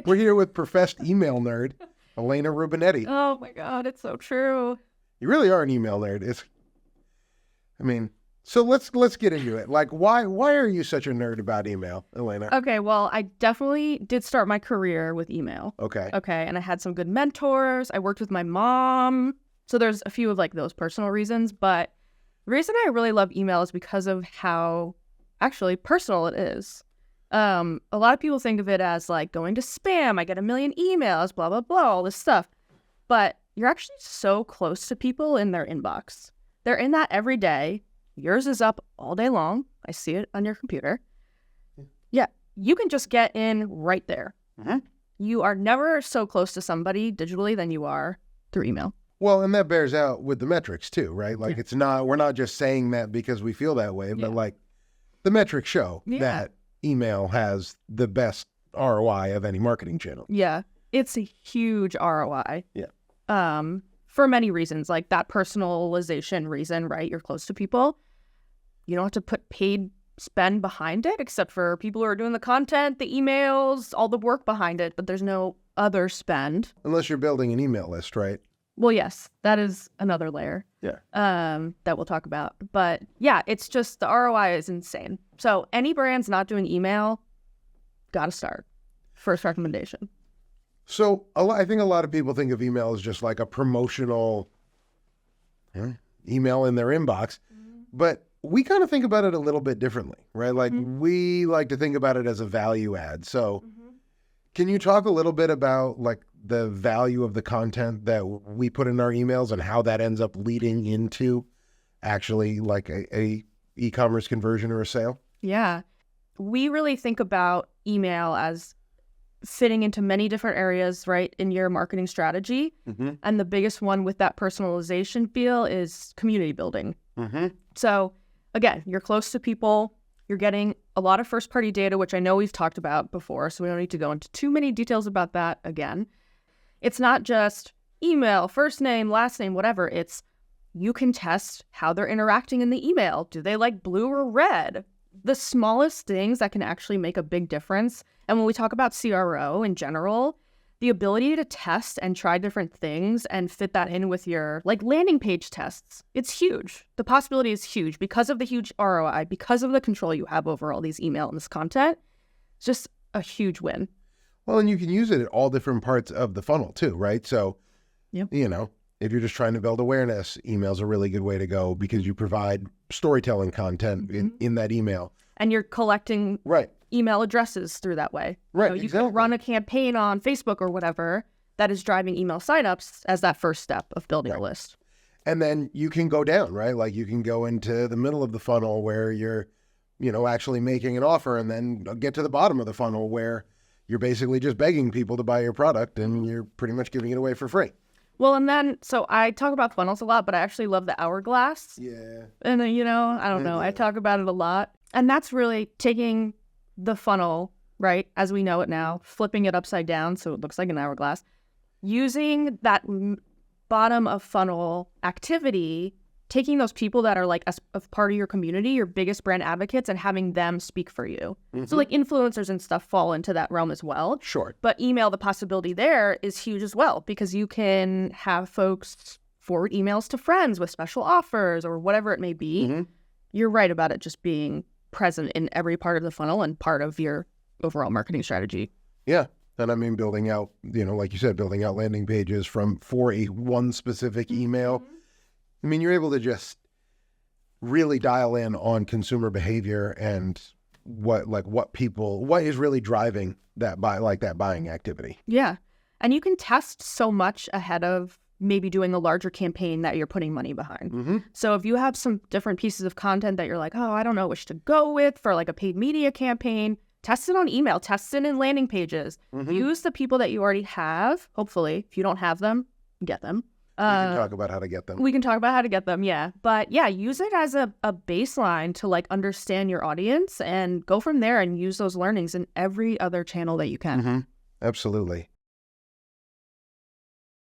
We're here with professed email nerd, Elena Rubinetti. Oh my God, it's so true. You really are an email nerd. So let's get into it. Like, why are you such a nerd about email, Elena? Okay, well, I definitely did start my career with email. Okay. And I had some good mentors. I worked with my mom. So there's a few of like those personal reasons, but the reason I really love email is because of how actually personal it is. A lot of people think of it as like going to spam. I get a million emails, blah, blah, blah, all this stuff. But you're actually so close to people in their inbox. They're in that every day. Yours is up all day long. I see it on your computer. Yeah, you can just get in right there. Mm-hmm. You are never so close to somebody digitally than you are through email. Well, and that bears out with the metrics too, right? Like we're not just saying that because we feel that way, but like the metrics show that email has the best ROI of any marketing channel. Yeah, it's a huge ROI. Yeah. For many reasons, like that personalization reason, right? You're close to people. You don't have to put paid spend behind it, except for people who are doing the content, the emails, all the work behind it, but there's no other spend. Unless you're building an email list, right? Well, yes, that is another layer. Yeah. That we'll talk about. But yeah, it's just the ROI is insane. So any brands not doing email, gotta start. First recommendation. So I think a lot of people think of email as just like a promotional email in their inbox, but we kind of think about it a little bit differently, right? Like we like to think about it as a value add. So can you talk a little bit about like the value of the content that we put in our emails and how that ends up leading into actually like a e-commerce conversion or a sale? Yeah. We really think about email as fitting into many different areas, right, in your marketing strategy. And the biggest one with that personalization feel is community building. So again, you're close to people. You're getting a lot of first-party data, which I know we've talked about before, so we don't need to go into too many details about that again. It's not just email, first name, last name, whatever. It's you can test how they're interacting in the email. Do they like blue or red? The smallest things that can actually make a big difference. And when we talk about CRO in general, the ability to test and try different things and fit that in with your like landing page tests, it's huge. The possibility is huge because of the huge ROI, because of the control you have over all these email and this content. It's just a huge win. Well, and you can use it at all different parts of the funnel too, right? So, you know, if you're just trying to build awareness, email's a really good way to go because you provide storytelling content in that email. And you're collecting email addresses through that way. Right, you can run a campaign on Facebook or whatever that is driving email signups as that first step of building a list. And then you can go down, right? Like you can go into the middle of the funnel where you're, you know, actually making an offer and then get to the bottom of the funnel where you're basically just begging people to buy your product and you're pretty much giving it away for free. Well, and then, so I talk about funnels a lot, but I actually love the hourglass. Yeah. And, you know, I don't know. I talk about it a lot. And that's really taking the funnel, right, as we know it now, flipping it upside down so it looks like an hourglass, using that bottom of funnel activity, taking those people that are like a part of your community, your biggest brand advocates, and having them speak for you. So like influencers and stuff fall into that realm as well. Sure. But email, the possibility there is huge as well because you can have folks forward emails to friends with special offers or whatever it may be. You're right about it just being present in every part of the funnel and part of your overall marketing strategy. Yeah. And I mean, building out, you know, like you said, building out landing pages for one specific email. I mean, you're able to just really dial in on consumer behavior and what is really driving that buying activity. Yeah. And you can test so much ahead of maybe doing a larger campaign that you're putting money behind. So if you have some different pieces of content that you're like, oh, I don't know which to go with for like a paid media campaign, test it on email, test it in landing pages. Use the people that you already have. Hopefully, if you don't have them, get them. We can talk about how to get them. We can talk about how to get them, yeah. But yeah, use it as a baseline to like understand your audience and go from there and use those learnings in every other channel that you can. Absolutely.